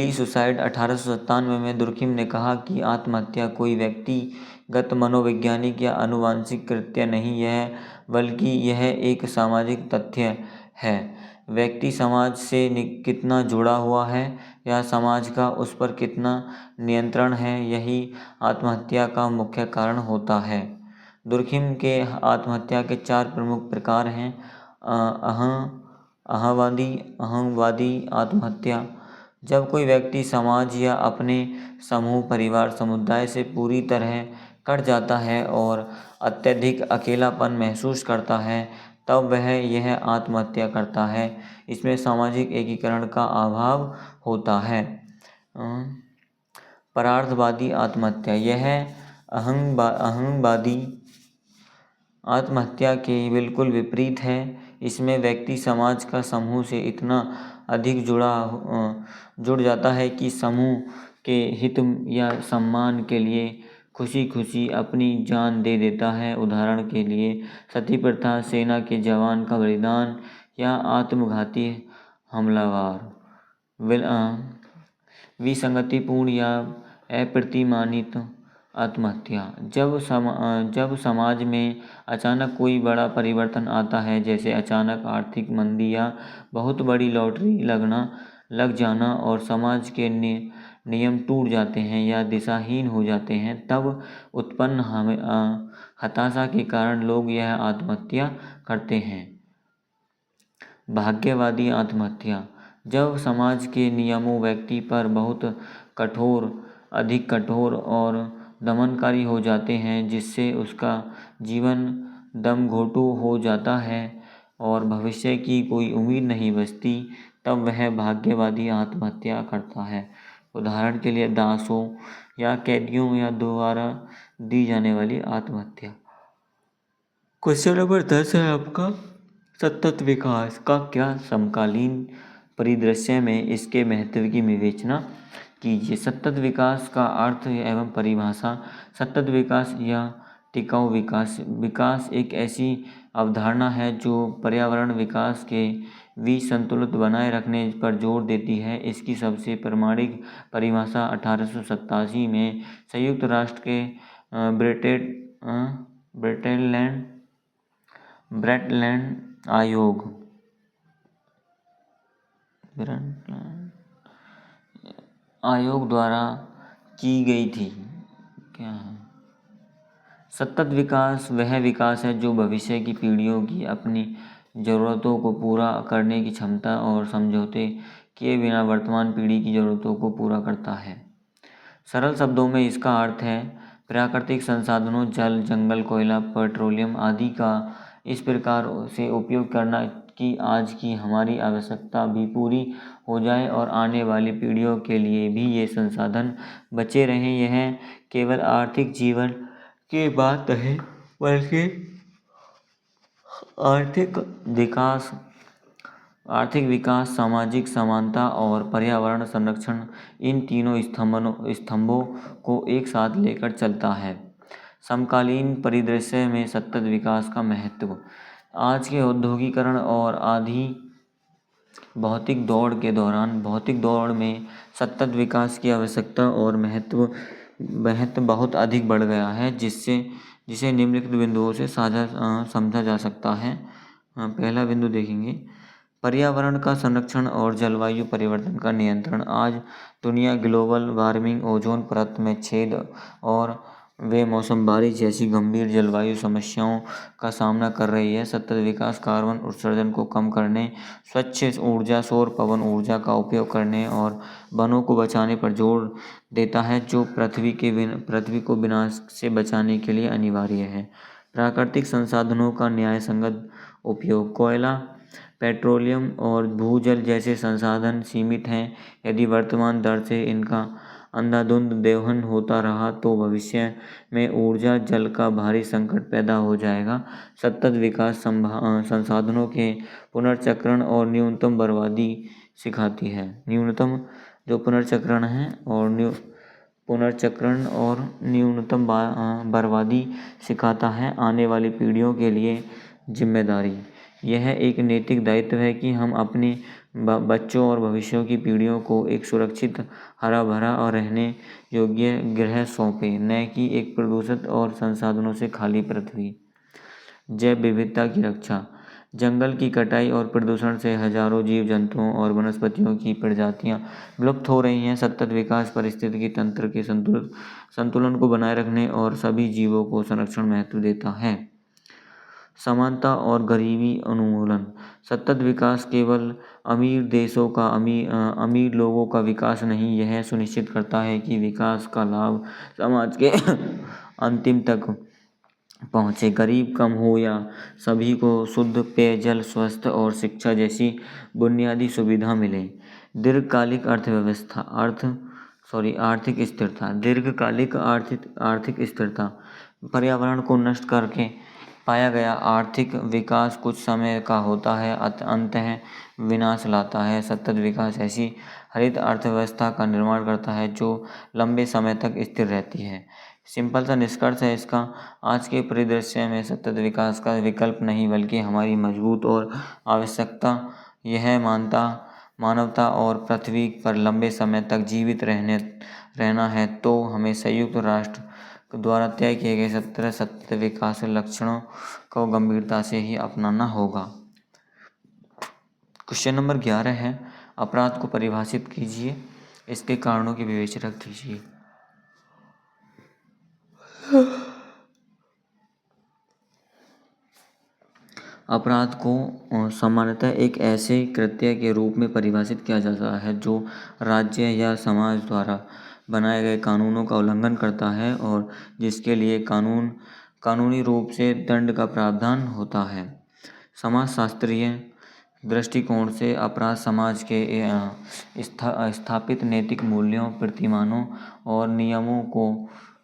सुसाइड 1897 में दुर्खिम ने कहा कि आत्महत्या कोई व्यक्तिगत मनोवैज्ञानिक या आनुवंशिक कृत्य नहीं है, बल्कि यह एक सामाजिक तथ्य है। व्यक्ति समाज से कितना जुड़ा हुआ है या समाज का उस पर कितना नियंत्रण है, यही आत्महत्या का मुख्य कारण होता है। दुर्खिम के आत्महत्या के 4 प्रमुख प्रकार हैं। अहंवादी आत्महत्या, जब कोई व्यक्ति समाज या अपने समूह, परिवार, समुदाय से पूरी तरह कट जाता है और अत्यधिक अकेलापन महसूस करता है, तब वह यह आत्महत्या करता है। इसमें सामाजिक एकीकरण का अभाव होता है। परार्थवादी आत्महत्या, यह अहंवादी आत्महत्या के बिल्कुल विपरीत है। इसमें व्यक्ति समाज का समूह से इतना अधिक जुड़ जाता है कि समूह के हित या सम्मान के लिए खुशी खुशी अपनी जान दे देता है। उदाहरण के लिए सती प्रथा, सेना के जवान का बलिदान या आत्मघाती हमलावर। विसंगतिपूर्ण या अप्रतिमानित आत्महत्या, जब समाज में अचानक कोई बड़ा परिवर्तन आता है, जैसे अचानक आर्थिक मंदी या बहुत बड़ी लॉटरी लग जाना और समाज के नियम टूट जाते हैं या दिशाहीन हो जाते हैं, तब उत्पन्न हताशा के कारण लोग यह आत्महत्या करते हैं। भाग्यवादी आत्महत्या, जब समाज के नियमों व्यक्ति पर बहुत अधिक कठोर और दमनकारी हो जाते हैं, जिससे उसका जीवन दमघोटू हो जाता है। और भविष्य की कोई उम्मीद नहीं बचती, तब वह भाग्यवादी आत्महत्या करता है। उदाहरण के लिए दासों या कैदियों या द्वारा दी जाने वाली आत्महत्या। क्वेश्चन नंबर 10 है आपका, सतत विकास का क्या समकालीन परिदृश्य में इसके महत्व की विवेचना कीजिए। सतत विकास का अर्थ एवं परिभाषा। सतत विकास या टिकाऊ विकास। विकास एक ऐसी अवधारणा है जो पर्यावरण विकास के बीच संतुलन बनाए रखने पर जोर देती है। इसकी सबसे प्रामाणिक परिभाषा 1887 में संयुक्त राष्ट्र के ब्रेटलैंड आयोग द्वारा की गई थी। क्या है सतत विकास? वह विकास है जो भविष्य की पीढ़ियों की अपनी ज़रूरतों को पूरा करने की क्षमता और समझौते किए बिना वर्तमान पीढ़ी की ज़रूरतों को पूरा करता है। सरल शब्दों में इसका अर्थ है प्राकृतिक संसाधनों जल, जंगल, कोयला, पेट्रोलियम आदि का इस प्रकार से उपयोग करना कि आज की हमारी आवश्यकता भी पूरी हो जाए और आने वाली पीढ़ियों के लिए भी ये संसाधन बचे रहें। यह केवल आर्थिक जीवन की बात है, बल्कि आर्थिक विकास, सामाजिक समानता और पर्यावरण संरक्षण, इन तीनों स्तंभों को एक साथ लेकर चलता है। समकालीन परिदृश्य में सतत विकास का महत्व। आज के औद्योगिकरण और आधी भौतिक दौड़ में सतत विकास की आवश्यकता और महत्व बहुत अधिक बढ़ गया है, जिसे निम्नलिखित बिंदुओं से समझा जा सकता है। पहला बिंदु देखेंगे, पर्यावरण का संरक्षण और जलवायु परिवर्तन का नियंत्रण। आज दुनिया ग्लोबल वार्मिंग, ओजोन परत में छेद और बेमौसम जैसी गंभीर जलवायु समस्याओं का सामना कर रही है। सतत विकास कार्बन उत्सर्जन को कम करने, स्वच्छ ऊर्जा, सौर पवन ऊर्जा का उपयोग करने और वनों को बचाने पर जोर देता है, जो पृथ्वी को विनाश से बचाने के लिए अनिवार्य है। प्राकृतिक संसाधनों का न्यायसंगत उपयोग। कोयला, पेट्रोलियम और भूजल जैसे संसाधन सीमित हैं। यदि वर्तमान दर से इनका अंधाधुंध दोहन होता रहा तो भविष्य में ऊर्जा जल का भारी संकट पैदा हो जाएगा। सतत विकास संसाधनों के पुनर्चक्रण और न्यूनतम बर्बादी सिखाती है। न्यूनतम जो पुनर्चक्रण है और न्यूनतम बर्बादी सिखाता है। आने वाली पीढ़ियों के लिए जिम्मेदारी। यह एक नैतिक दायित्व है कि हम अपने बच्चों और भविष्य की पीढ़ियों को एक सुरक्षित, हरा भरा और रहने योग्य ग्रह सौंपें, न कि एक प्रदूषित और संसाधनों से खाली पृथ्वी। जैव विविधता की रक्षा। जंगल की कटाई और प्रदूषण से हजारों जीव जंतुओं और वनस्पतियों की प्रजातियां विलुप्त हो रही हैं। सतत विकास पारिस्थितिकी तंत्र के संतुलन को बनाए रखने और सभी जीवों को संरक्षण महत्व देता है। समानता और गरीबी उन्मूलन। सतत विकास केवल अमीर देशों का अमीर लोगों का विकास नहीं, यह सुनिश्चित करता है कि विकास का लाभ समाज के अंतिम तक पहुँचे। गरीब कम हो या सभी को शुद्ध पेयजल, स्वस्थ और शिक्षा जैसी बुनियादी सुविधा मिले। दीर्घकालिक आर्थिक स्थिरता। दीर्घकालिक आर्थिक स्थिरता पर्यावरण को नष्ट करके पाया गया आर्थिक विकास कुछ समय का होता है, अंततः विनाश लाता है। सतत विकास ऐसी हरित अर्थव्यवस्था का निर्माण करता है जो लंबे समय तक स्थिर रहती है। सिंपल सा निष्कर्ष है इसका, आज के परिदृश्य में सतत विकास का विकल्प नहीं बल्कि हमारी मजबूत और आवश्यकता। यह मानवता और पृथ्वी पर लंबे समय तक जीवित रहना है तो हमें संयुक्त राष्ट्र द्वारा तय किए गए 17 सतत विकास लक्ष्यों को गंभीरता से ही अपनाना होगा। क्वेश्चन नंबर 11 है, अपराध को परिभाषित कीजिए, इसके कारणों की विवेचना कीजिए। अपराध को सामान्यतः एक ऐसे कृत्य के रूप में परिभाषित किया जाता है जो राज्य या समाज द्वारा बनाए गए कानूनों का उल्लंघन करता है और जिसके लिए कानूनी रूप से दंड का प्रावधान होता है। समाजशास्त्रीय दृष्टिकोण से अपराध समाज के स्थापित नैतिक मूल्यों, प्रतिमानों और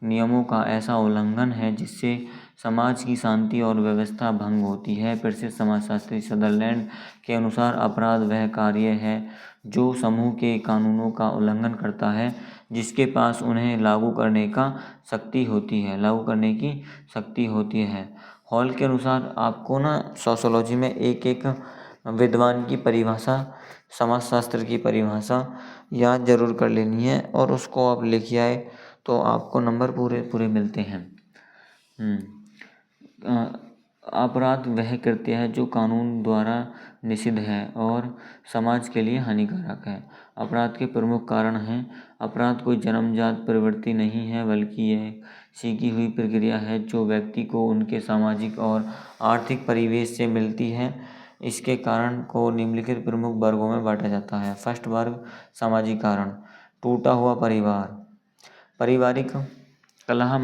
नियमों का ऐसा उल्लंघन है जिससे समाज की शांति और व्यवस्था भंग होती है। प्रसिद्ध समाजशास्त्री सदरलैंड के अनुसार अपराध वह कार्य है जो समूह के कानूनों का उल्लंघन करता है जिसके पास उन्हें लागू करने की शक्ति होती है। हॉल के अनुसार आपको ना सोशियोलॉजी में एक विद्वान की परिभाषा, समाजशास्त्र की परिभाषा याद जरूर कर लेनी है और उसको आप लिख आए तो आपको नंबर पूरे मिलते हैं। अपराध वह कृत्य है जो कानून द्वारा निषिद्ध है और समाज के लिए हानिकारक है। अपराध के प्रमुख कारण हैं। अपराध कोई जन्मजात प्रवृत्ति नहीं है बल्कि यह सीखी हुई प्रक्रिया है जो व्यक्ति को उनके सामाजिक और आर्थिक परिवेश से मिलती है। इसके कारण को निम्नलिखित प्रमुख वर्गों में बांटा जाता है। फर्स्ट वर्ग सामाजिक कारण। टूटा हुआ परिवार, पारिवारिक कलह,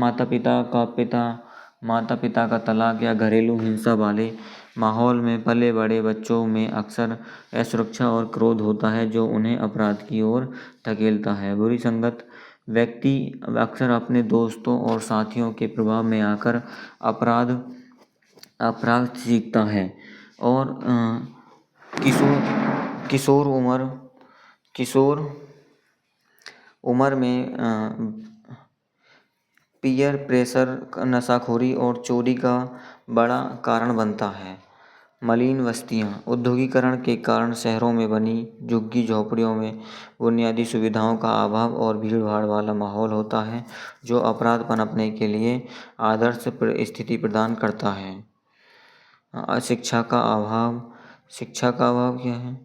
माता पिता का तलाक या घरेलू हिंसा वाले माहौल में पले बड़े बच्चों में अक्सर असुरक्षा और क्रोध होता है जो उन्हें अपराध की ओर धकेलता है। बुरी संगत, व्यक्ति अक्सर अपने दोस्तों और साथियों के प्रभाव में आकर अपराध सीखता है। और किशोर उम्र में पीयर प्रेशर, नशाखोरी और चोरी का बड़ा कारण बनता है। मलिन बस्तियां, औद्योगिकरण के कारण शहरों में बनी झुग्गी झोपड़ियों में बुनियादी सुविधाओं का अभाव और भीड़-भाड़ वाला माहौल होता है जो अपराध पनपने के लिए आदर्श स्थिति प्रदान करता है। शिक्षा का अभाव क्या है?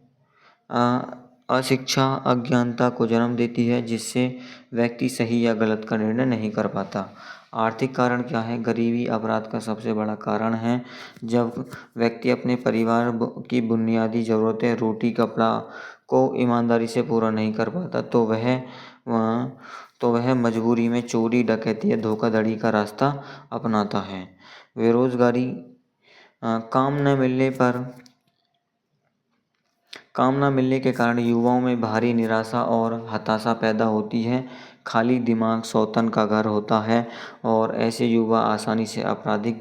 अशिक्षा अज्ञानता को जन्म देती है जिससे व्यक्ति सही या गलत का निर्णय नहीं कर पाता। आर्थिक कारण क्या है? गरीबी अपराध का सबसे बड़ा कारण है। जब व्यक्ति अपने परिवार की बुनियादी ज़रूरतें, रोटी कपड़ा को ईमानदारी से पूरा नहीं कर पाता तो वह मजबूरी में चोरी, डकैती या धोखाधड़ी का रास्ता अपनाता है। बेरोजगारी, काम न मिलने के कारण युवाओं में भारी निराशा और हताशा पैदा होती है। खाली दिमाग शैतान का घर होता है और ऐसे युवा आसानी से आपराधिक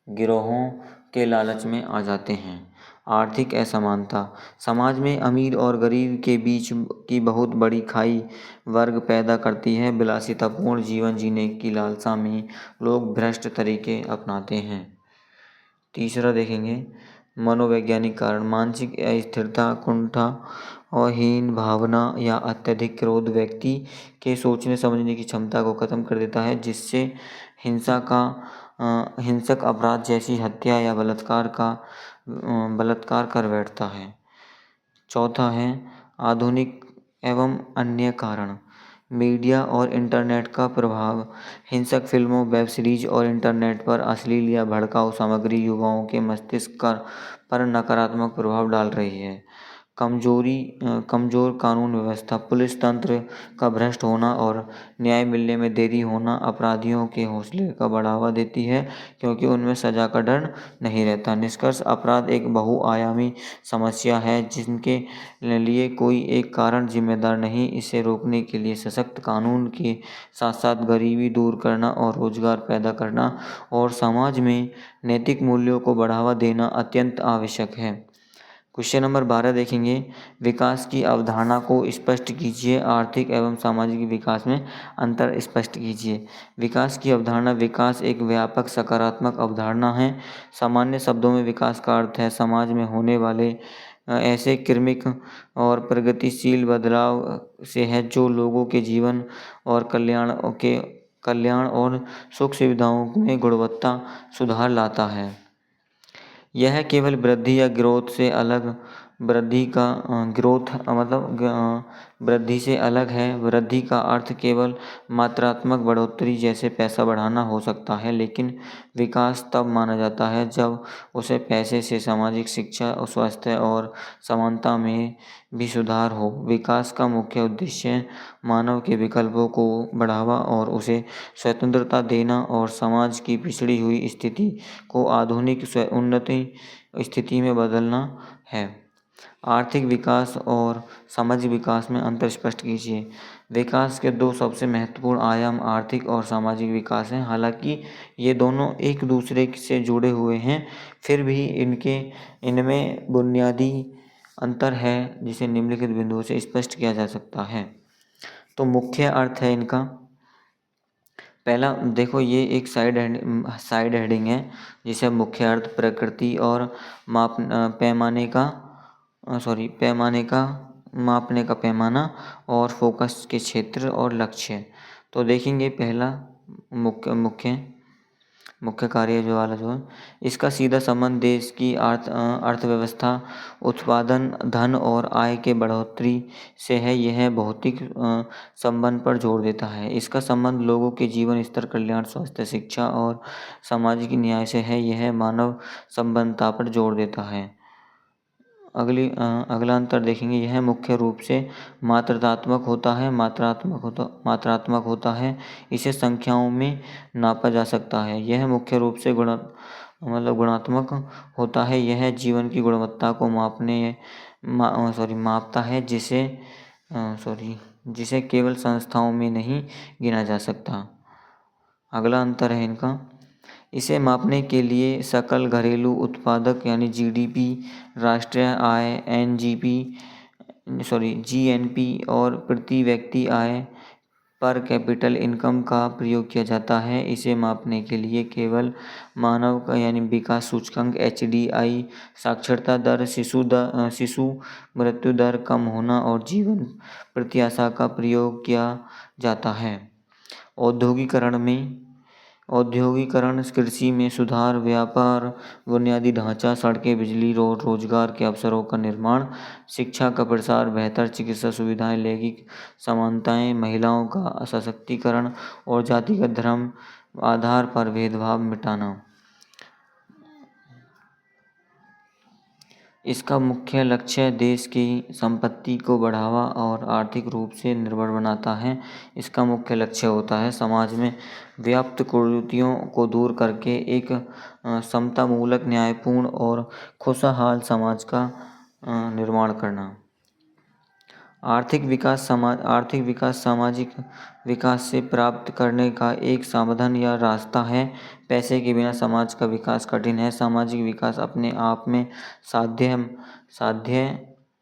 गिरोहों के लालच में आ जाते हैं। आर्थिक असमानता, समाज में अमीर और गरीब के बीच की बहुत बड़ी खाई वर्ग पैदा करती है। विलासितापूर्ण जीवन जीने की लालसा में लोग भ्रष्ट तरीके अपनाते हैं। तीसरा देखेंगे मनोवैज्ञानिक कारण। मानसिक अस्थिरता, कुंठा और हीन भावना या अत्यधिक क्रोध व्यक्ति के सोचने समझने की क्षमता को खत्म कर देता है जिससे हिंसक अपराध जैसी हत्या या बलात्कार कर बैठता है। चौथा है आधुनिक एवं अन्य कारण। मीडिया और इंटरनेट का प्रभाव। हिंसक फिल्मों, वेब सीरीज और इंटरनेट पर अश्लील या भड़काऊ सामग्री युवाओं के मस्तिष्क पर नकारात्मक प्रभाव डाल रही है। कमजोर कानून व्यवस्था, पुलिस तंत्र का भ्रष्ट होना और न्याय मिलने में देरी होना अपराधियों के हौसले का बढ़ावा देती है क्योंकि उनमें सजा का डर नहीं रहता। निष्कर्ष, अपराध एक बहुआयामी समस्या है जिनके लिए कोई एक कारण जिम्मेदार नहीं। इसे रोकने के लिए सशक्त कानून के साथ साथ गरीबी दूर करना और रोजगार पैदा करना और समाज में नैतिक मूल्यों को बढ़ावा देना अत्यंत आवश्यक है। क्वेश्चन नंबर 12 देखेंगे। विकास की अवधारणा को स्पष्ट कीजिए। आर्थिक एवं सामाजिक विकास में अंतर स्पष्ट कीजिए। विकास की अवधारणा। विकास एक व्यापक सकारात्मक अवधारणा है। सामान्य शब्दों में विकास का अर्थ है समाज में होने वाले ऐसे क्रमिक और प्रगतिशील बदलाव से है जो लोगों के जीवन और कल्याण और सुख सुविधाओं में गुणवत्ता सुधार लाता है। यह केवल वृद्धि या ग्रोथ से अलग वृद्धि का ग्रोथ वृद्धि से अलग है। वृद्धि का अर्थ केवल मात्रात्मक बढ़ोतरी जैसे पैसा बढ़ाना हो सकता है, लेकिन विकास तब माना जाता है जब उसे पैसे से सामाजिक शिक्षा, स्वास्थ्य और समानता में भी सुधार हो। विकास का मुख्य उद्देश्य मानव के विकल्पों को बढ़ावा और उसे स्वतंत्रता देना और समाज की पिछड़ी हुई स्थिति को आधुनिक उन्नति स्थिति में बदलना है। आर्थिक विकास और सामाजिक विकास में अंतर स्पष्ट कीजिए। विकास के दो सबसे महत्वपूर्ण आयाम आर्थिक और सामाजिक विकास हैं। हालांकि ये दोनों एक दूसरे से जुड़े हुए हैं, फिर भी इनमें बुनियादी अंतर है जिसे निम्नलिखित बिंदुओं से स्पष्ट किया जा सकता है। तो मुख्य अर्थ है इनका। पहला देखो, ये एक साइड हेडिंग है जिसे मुख्य अर्थ प्रकृति और पैमाने का मापने का पैमाना और फोकस के क्षेत्र और लक्ष्य। तो देखेंगे पहला मुख्य कार्य जो वाला जो है, इसका सीधा संबंध देश की अर्थव्यवस्था, उत्पादन, धन और आय के बढ़ोतरी से है। यह भौतिक संबंध पर जोर देता है। इसका संबंध लोगों के जीवन स्तर, कल्याण, स्वास्थ्य, शिक्षा और सामाजिक न्याय से है। यह मानव संबंधता पर जोर देता है। अगला अंतर देखेंगे, यह मुख्य रूप से मात्रात्मक होता है। इसे संख्याओं में नापा जा सकता है। यह मुख्य रूप से गुणात्मक होता है। यह जीवन की गुणवत्ता को मापता है, जिसे केवल संस्थाओं में नहीं गिना जा सकता। अगला अंतर है इनका, इसे मापने के लिए सकल घरेलू उत्पादक यानी जीडीपी, राष्ट्रीय आय जीएनपी और प्रति व्यक्ति आय पर कैपिटल इनकम का प्रयोग किया जाता है। इसे मापने के लिए केवल मानव का यानी विकास सूचकांक एचडीआई, साक्षरता दर, शिशु मृत्यु दर कम होना और जीवन प्रत्याशा का प्रयोग किया जाता है। औद्योगिकरण, कृषि में सुधार, व्यापार, बुनियादी ढांचा, सड़कें, बिजली, रोड, रोजगार के अवसरों का निर्माण, शिक्षा का प्रसार, बेहतर चिकित्सा सुविधाएं, लैंगिक समानताएं, महिलाओं का सशक्तिकरण और जातिगत धर्म आधार पर भेदभाव मिटाना। इसका मुख्य लक्ष्य देश की संपत्ति को बढ़ावा और आर्थिक रूप से निर्भर बनाता है। इसका मुख्य लक्ष्य होता है समाज में व्याप्त कुरीतियों को दूर करके एक समतामूलक, न्यायपूर्ण और खुशहाल समाज का निर्माण करना। आर्थिक विकास सामाजिक विकास से प्राप्त करने का एक साधन या रास्ता है। पैसे के बिना समाज का विकास कठिन है। सामाजिक विकास अपने आप में साध्य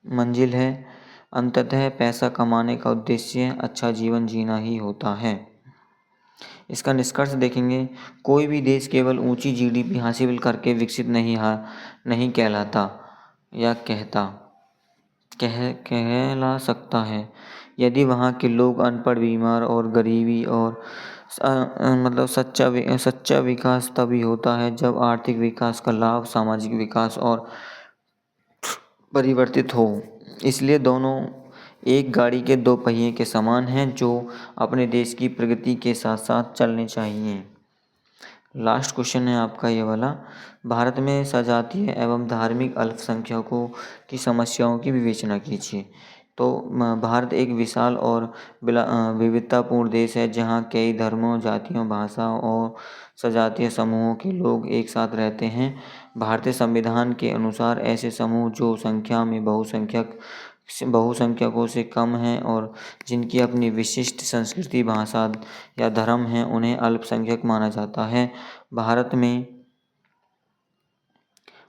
मंजिल है। अंततः पैसा कमाने का उद्देश्य अच्छा जीवन जीना ही होता है। इसका निष्कर्ष देखेंगे, कोई भी देश केवल ऊंची जीडीपी हासिल करके विकसित नहीं कहलाता या कहला सकता है। यदि वहाँ के लोग अनपढ़, बीमार और गरीबी और सच्चा विकास तभी होता है जब आर्थिक विकास का लाभ सामाजिक विकास और परिवर्तित हो। इसलिए दोनों एक गाड़ी के दो पहिए के समान हैं जो अपने देश की प्रगति के साथ साथ चलने चाहिए। लास्ट क्वेश्चन है आपका ये वाला, भारत में सजातीय एवं धार्मिक अल्पसंख्यकों की समस्याओं की विवेचना कीजिए। तो भारत एक विशाल और विविधतापूर्ण देश है जहाँ कई धर्मों, जातियों, भाषाओं और सजातीय समूहों के लोग एक साथ रहते हैं। भारतीय संविधान के अनुसार ऐसे समूह जो संख्या में बहुसंख्यकों से कम हैं और जिनकी अपनी विशिष्ट संस्कृति, भाषा या धर्म है, उन्हें अल्पसंख्यक माना जाता है।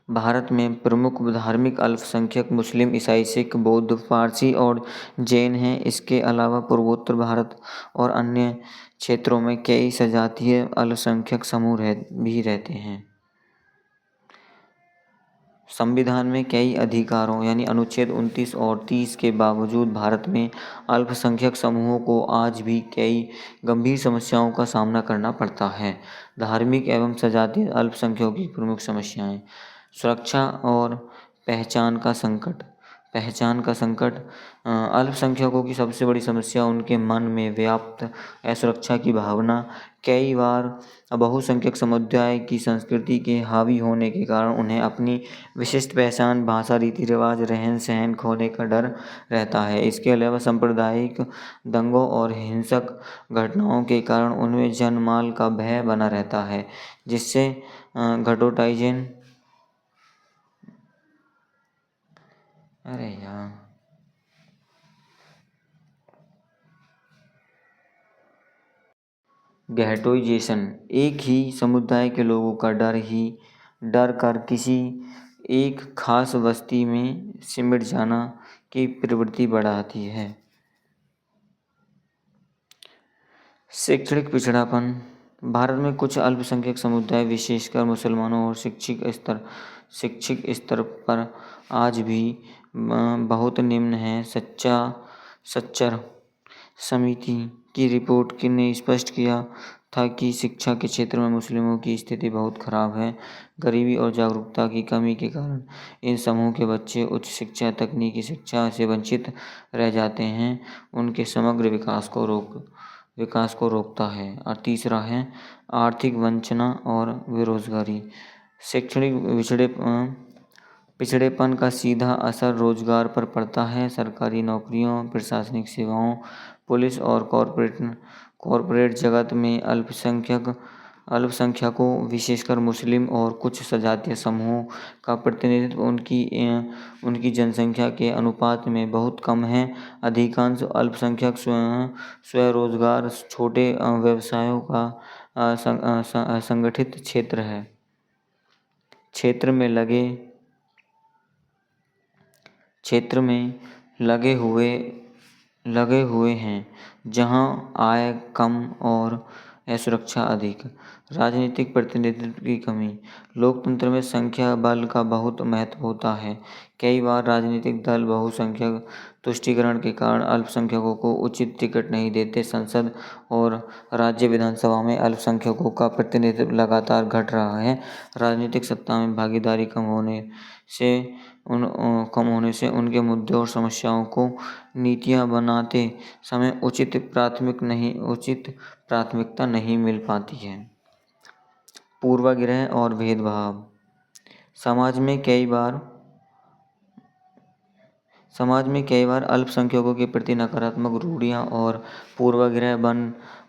भारत में प्रमुख धार्मिक अल्पसंख्यक मुस्लिम, ईसाई, सिख, बौद्ध, पारसी और जैन हैं। इसके अलावा पूर्वोत्तर भारत और अन्य क्षेत्रों में कई सजातीय अल्पसंख्यक समूह भी रहते हैं। संविधान में कई अधिकारों यानी अनुच्छेद 29 और 30 के बावजूद भारत में अल्पसंख्यक समूहों को आज भी कई गंभीर समस्याओं का सामना करना पड़ता है। धार्मिक एवं सजातीय अल्पसंख्यकों की प्रमुख समस्याएं: सुरक्षा और पहचान का संकट, पहचान का संकट। अल्पसंख्यकों की सबसे बड़ी समस्या उनके मन में व्याप्त असुरक्षा की भावना। कई बार बहुसंख्यक समुदाय की संस्कृति के हावी होने के कारण उन्हें अपनी विशिष्ट पहचान, भाषा, रीति रिवाज, रहन सहन खोने का डर रहता है। इसके अलावा सांप्रदायिक दंगों और हिंसक घटनाओं के कारण उनमें जानमाल का भय बना रहता है, जिससे घटोत्कच गैटोइजेशन, एक ही समुदाय के लोगों का डर कर किसी एक खास बस्ती में सिमट जाना की प्रवृत्ति बढ़ाती है। शैक्षणिक पिछड़ापन, भारत में कुछ अल्पसंख्यक समुदाय, विशेषकर मुसलमानों और शिक्षित स्तर पर आज भी बहुत निम्न हैं। सच्चर समिति की रिपोर्ट ने स्पष्ट किया था कि शिक्षा के क्षेत्र में मुस्लिमों की स्थिति बहुत खराब है। गरीबी और जागरूकता की कमी के कारण इन समूह के बच्चे उच्च शिक्षा, तकनीकी शिक्षा से वंचित रह जाते हैं, उनके समग्र विकास को रोकता है। और तीसरा है आर्थिक वंचना और बेरोजगारी। शैक्षणिक पिछड़ेपन का सीधा असर रोजगार पर पड़ता है। सरकारी नौकरियों, प्रशासनिक सेवाओं, पुलिस और कॉरपोरेट जगत में अल्पसंख्यकों, विशेषकर मुस्लिम और कुछ सजातीय समूहों का प्रतिनिधित्व उनकी जनसंख्या के अनुपात में बहुत कम है। अधिकांश अल्पसंख्यक स्वरोजगार, छोटे व्यवसायों का असंगठित क्षेत्र में लगे हुए हैं, जहां आय कम और असुरक्षा अधिक। राजनीतिक प्रतिनिधित्व की कमी, लोकतंत्र में संख्या बल का बहुत महत्व होता है। कई बार राजनीतिक दल बहुसंख्यक तुष्टीकरण के कारण अल्पसंख्यकों को उचित टिकट नहीं देते। संसद और राज्य विधानसभा में अल्पसंख्यकों का प्रतिनिधित्व लगातार घट रहा है। राजनीतिक सत्ता में भागीदारी कम होने से उनके मुद्दों और समस्याओं को नीतियां बनाते समय उचित प्राथमिकता नहीं मिल पाती है। पूर्वाग्रह और भेदभाव, समाज में कई बार अल्पसंख्यकों के प्रति नकारात्मक रूढ़ियां और पूर्वाग्रह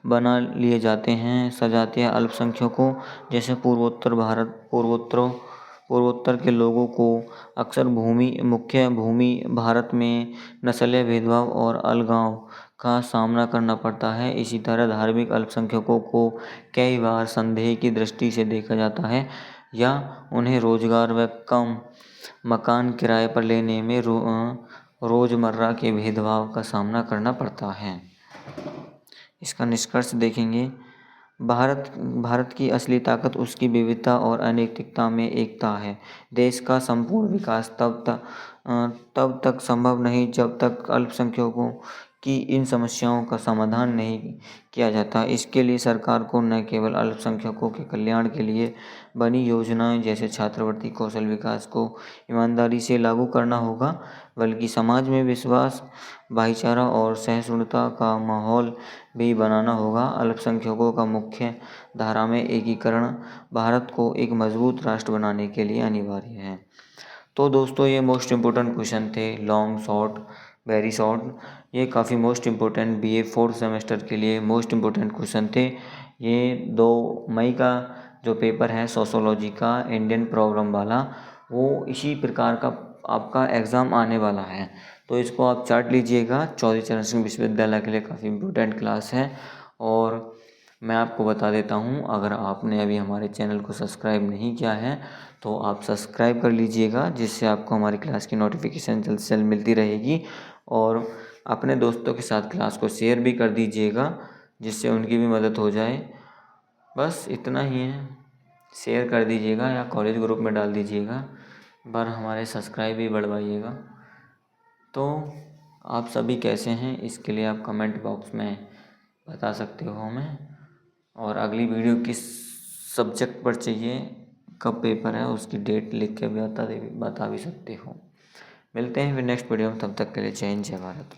बना लिए जाते हैं। सजातीय अल्पसंख्यकों जैसे पूर्वोत्तर के लोगों को अक्सर मुख्य भूमि भारत में नस्लीय भेदभाव और अलगाव का सामना करना पड़ता है। इसी तरह धार्मिक अल्पसंख्यकों को कई बार संदेह की दृष्टि से देखा जाता है या उन्हें रोजगार व कम मकान किराए पर लेने में रोजमर्रा के भेदभाव का सामना करना पड़ता है। इसका निष्कर्ष देखेंगे, भारत की असली ताकत उसकी विविधता और अनेकता में एकता है। देश का संपूर्ण विकास तब तक संभव नहीं जब तक अल्पसंख्यकों की इन समस्याओं का समाधान नहीं किया जाता। इसके लिए सरकार को न केवल अल्पसंख्यकों के कल्याण के लिए बनी योजनाएं जैसे छात्रवृत्ति, कौशल विकास को ईमानदारी से लागू करना होगा, बल्कि समाज में विश्वास, भाईचारा और सहिष्णुता का माहौल भी बनाना होगा। अल्पसंख्यकों का मुख्य धारा में एकीकरण भारत को एक मजबूत राष्ट्र बनाने के लिए अनिवार्य है। तो दोस्तों, ये मोस्ट इम्पोर्टेंट क्वेश्चन थे, लॉन्ग शॉर्ट वेरी शॉर्ट। ये काफ़ी most important BA 4th semester के लिए मोस्ट इम्पोर्टेंट क्वेश्चन थे। ये 2 मई का जो पेपर है सोशोलॉजी का इंडियन प्रोग्राम वाला, वो इसी प्रकार का आपका एग्ज़ाम आने वाला है। तो इसको आप चार्ट लीजिएगा। चौधरी चरण सिंह विश्वविद्यालय के लिए काफ़ी इम्पोर्टेंट क्लास है। और मैं आपको बता देता हूँ, अगर आपने अभी हमारे चैनल को सब्सक्राइब नहीं किया है तो आप सब्सक्राइब कर लीजिएगा, जिससे आपको हमारी क्लास की नोटिफिकेशन जल्द से जल्द मिलती रहेगी। और अपने दोस्तों के साथ क्लास को शेयर भी कर दीजिएगा, जिससे उनकी भी मदद हो जाए। बस इतना ही है, शेयर कर दीजिएगा या कॉलेज ग्रुप में डाल दीजिएगा, पर हमारे सब्सक्राइब भी बढ़वाइएगा। तो आप सभी कैसे हैं, इसके लिए आप कमेंट बॉक्स में बता सकते हो हमें। और अगली वीडियो किस सब्जेक्ट पर चाहिए, कब पेपर है, उसकी डेट लिख के भी बता भी सकते हो। मिलते हैं फिर नेक्स्ट वीडियो में, तब तक के लिए जय हिंद जय भारत।